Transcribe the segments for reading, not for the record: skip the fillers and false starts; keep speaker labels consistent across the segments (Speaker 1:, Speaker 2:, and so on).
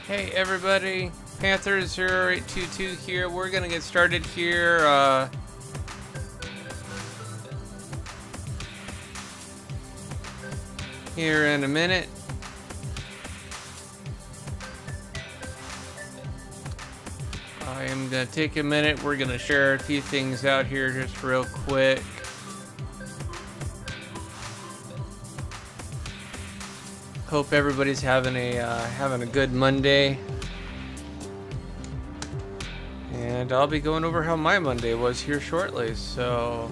Speaker 1: Hey everybody, Panther 0822 here. We're gonna get started here. Here in a minute. I am gonna take a minute. We're gonna share a few things out here just real quick. Hope everybody's having a good Monday. And I'll be going over how my Monday was here shortly, so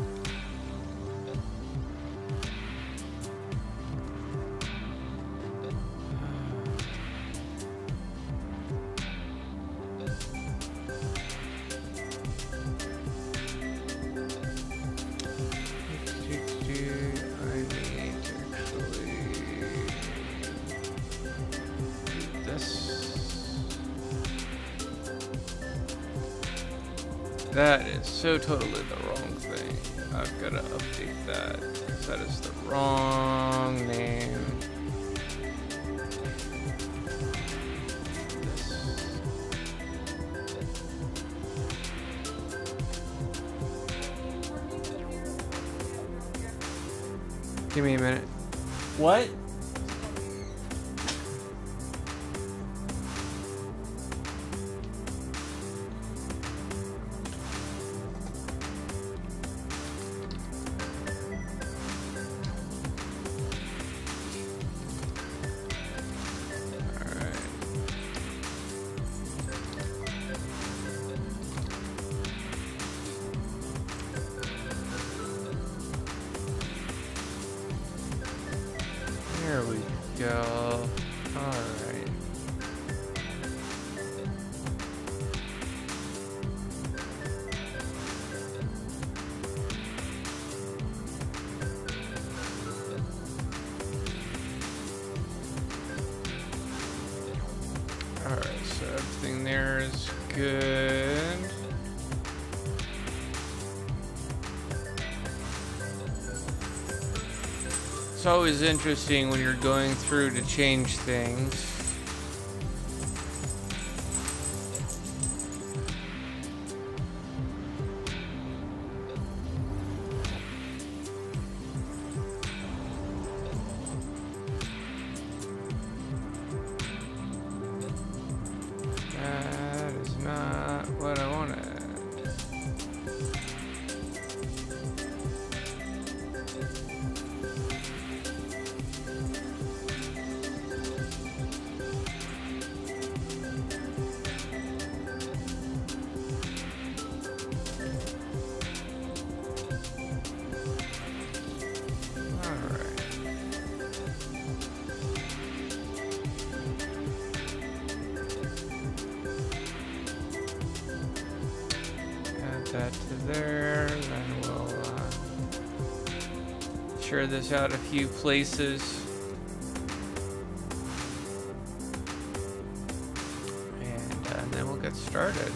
Speaker 1: that is so totally the wrong thing. I've got to update that. That is the wrong name. Give me a minute. What? There we go. Alright. Alright, so everything there is good. It's always interesting when you're going through to change things. That is not what I wanted. That to there, then we'll share this out a few places, and then we'll get started.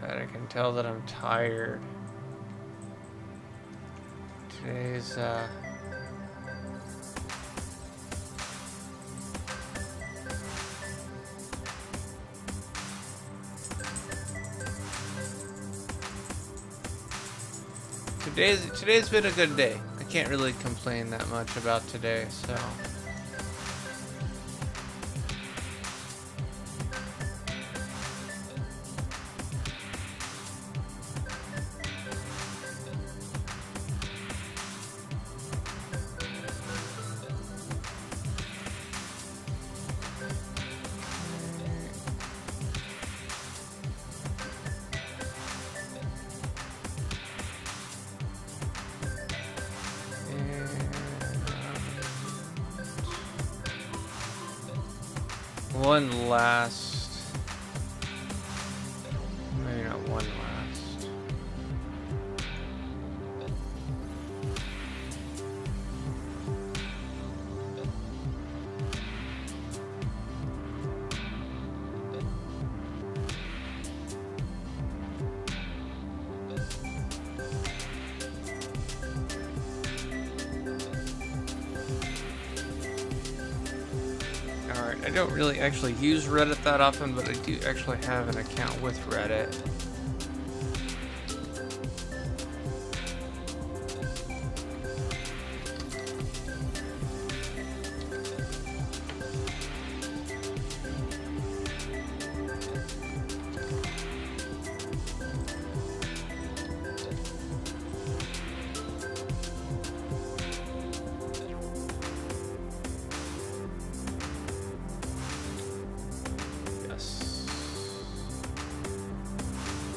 Speaker 1: God, I can tell that I'm tired. Today's today's been a good day. I can't really complain that much about today, so. one last. Maybe not one last. I don't really actually use Reddit that often, but I do actually have an account with Reddit.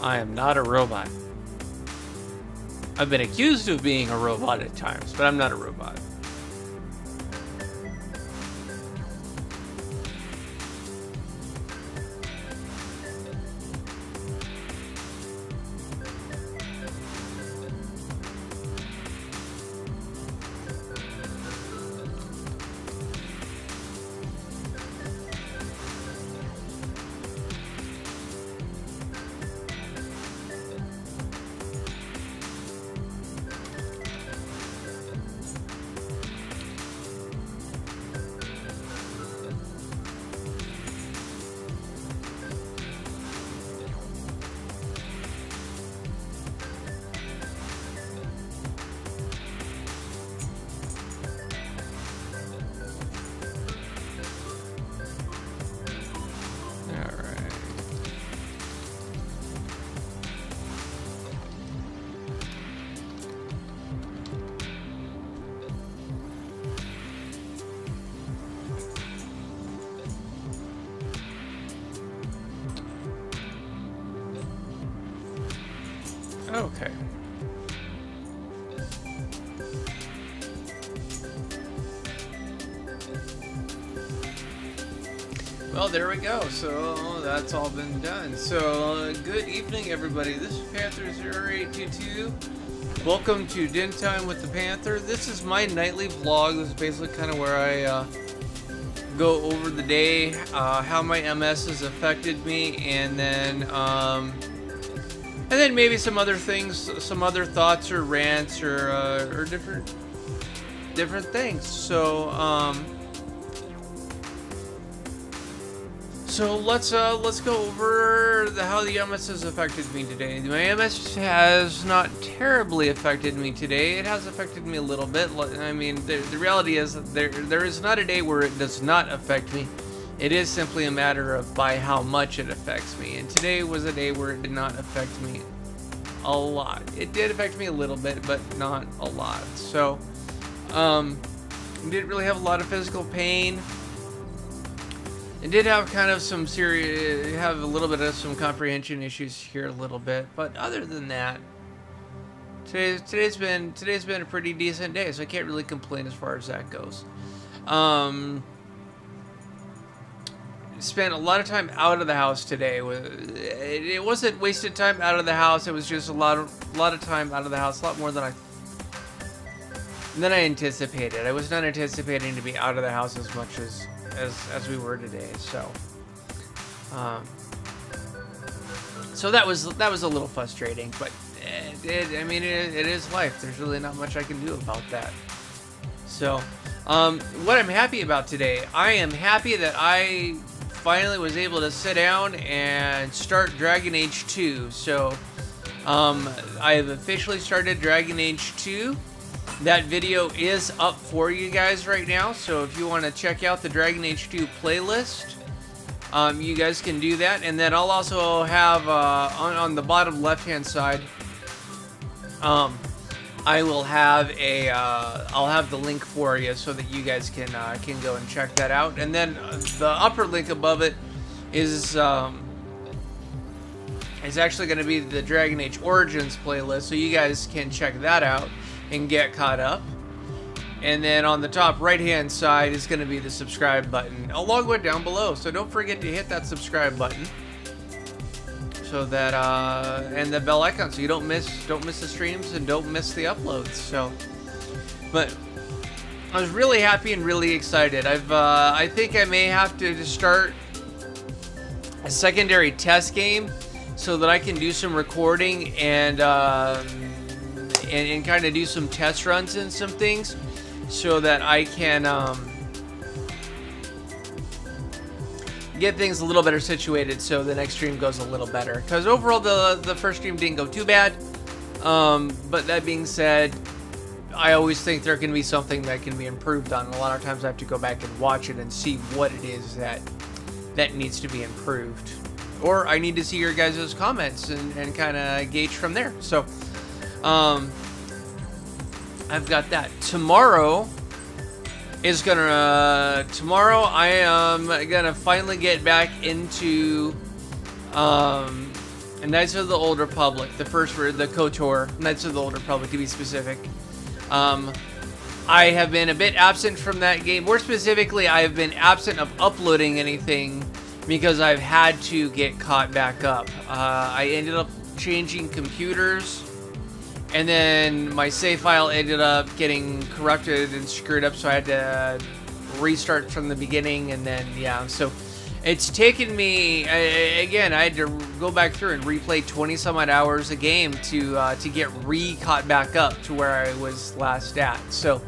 Speaker 1: I am not a robot. I've been accused of being a robot at times, but I'm not a robot. Okay. Well, there we go. So that's all been done. So good evening, everybody. This is Panther 0822. Welcome to Din Time with the Panther. This is my nightly vlog. This is basically kind of where I go over the day, how my MS has affected me, and then maybe some other things, some other thoughts or rants or different things. So let's go over how the MS has affected me today. My MS has not terribly affected me today. It has affected me a little bit. I mean, the reality is that there is not a day where it does not affect me. It is simply a matter of by how much it affects me. And today was a day where it did not affect me a lot. It did affect me a little bit, but not a lot. So, didn't really have a lot of physical pain. It did have kind of some have a little bit of some comprehension issues here a little bit. But other than that, today's been a pretty decent day, so I can't really complain as far as that goes. Spent a lot of time out of the house today. It wasn't wasted time out of the house. It was just a lot of time out of the house, a lot more than I anticipated. I was not anticipating to be out of the house as much as we were today. So that was a little frustrating, but I mean it is life. There's really not much I can do about that. So what I'm happy about today, I am happy that I finally was able to sit down and start Dragon Age 2. So I have officially started Dragon Age 2. That video is up for you guys right now, so if you want to check out the Dragon Age 2 playlist, you guys can do that. And then I'll also have on the bottom left hand side, I will have I'll have the link for you so that you guys can go and check that out. And then the upper link above it is actually going to be the Dragon Age Origins playlist, so you guys can check that out and get caught up. And then on the top right hand side is going to be the subscribe button, along with down below. So don't forget to hit that subscribe button, so that and the bell icon, so you don't miss the streams and don't miss the uploads. So, but I was really happy and really excited. I think I may have to start a secondary test game so that I can do some recording and kind of do some test runs and some things, so that I can get things a little better situated, so the next stream goes a little better. Because overall the first stream didn't go too bad, but that being said, I always think there can be something that can be improved on. A lot of times I have to go back and watch it and see what it is that needs to be improved, or I need to see your guys' comments and kind of gauge from there. So I've got that. Tomorrow I am gonna finally get back into Knights of the Old Republic, the KOTOR, Knights of the Old Republic to be specific. I have been a bit absent from that game. More specifically, I have been absent of uploading anything because I've had to get caught back up. I ended up changing computers, and then my save file ended up getting corrupted and screwed up, so I had to restart from the beginning, and then, yeah, so it's taken me, again, I had to go back through and replay 20 some odd hours a game to get caught back up to where I was last at. So,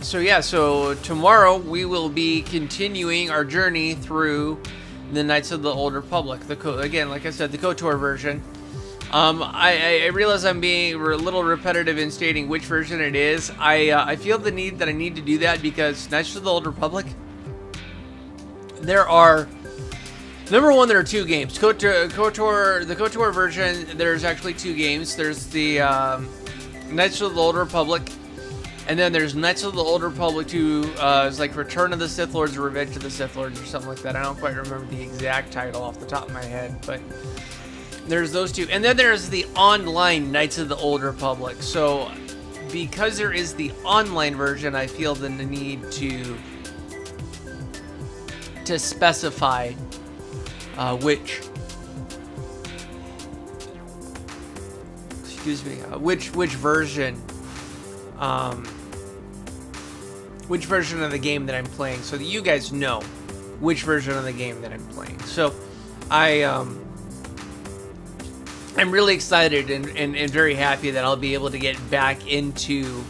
Speaker 1: so tomorrow we will be continuing our journey through the Knights of the Old Republic. Again, like I said, the KOTOR version. I realize I'm being a little repetitive in stating which version it is. I feel the need that I need to do that because Knights of the Old Republic, there are, number one, there are two games. The KOTOR version, there's actually two games. There's the Knights of the Old Republic, and then there's Knights of the Old Republic 2, it's like Return of the Sith Lords or Revenge of the Sith Lords or something like that. I don't quite remember the exact title off the top of my head, but there's those two. And then there's the online Knights of the Old Republic. So because there is the online version, I feel the need to specify which version of the game that I'm playing, so that you guys know which version of the game that I'm playing. So I'm really excited and very happy that I'll be able to get back into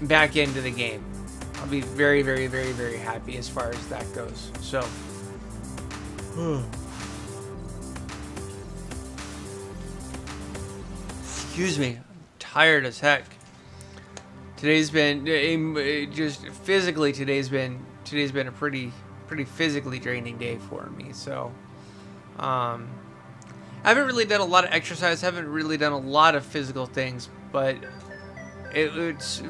Speaker 1: the game. I'll be very, very, very, very happy as far as that goes. So excuse me, I'm tired as heck. Today's been just physically. Today's been a pretty physically draining day for me. So, I haven't really done a lot of exercise. Haven't really done a lot of physical things, but it's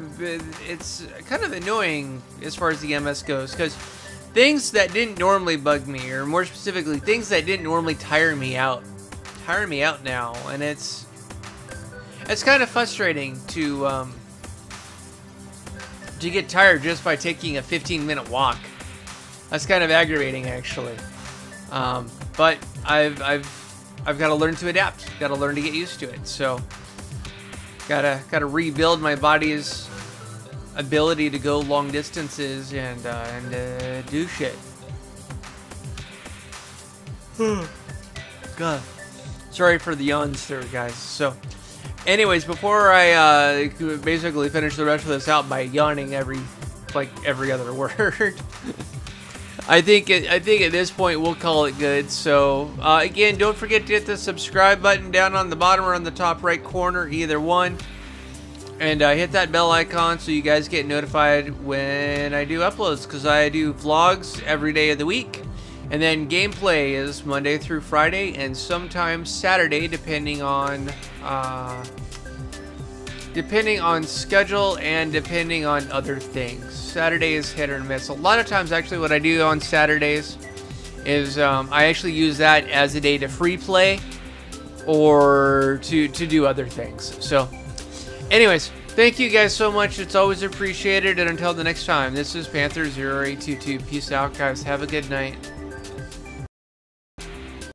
Speaker 1: kind of annoying as far as the MS goes, because things that didn't normally bug me, or more specifically, things that didn't normally tire me out now, and it's kind of frustrating to get tired just by taking a 15-minute walk. That's kind of aggravating, actually. But I've got to learn to adapt. Got to learn to get used to it. So gotta rebuild my body's ability to go long distances and do shit. God, sorry for the yawns there, guys. So, anyways, before I basically finish the rest of this out by yawning every other word, I think at this point we'll call it good. So again, don't forget to hit the subscribe button down on the bottom or on the top right corner, either one, and hit that bell icon so you guys get notified when I do uploads, because I do vlogs every day of the week, and then gameplay is Monday through Friday and sometimes Saturday, depending on schedule and depending on other things. Saturday is hit or miss. A lot of times, actually, what I do on Saturdays is I actually use that as a day to free play, or to do other things. So anyways, thank you guys so much. It's always appreciated. And until the next time, this is Panther 0822. Peace out, guys. Have a good night.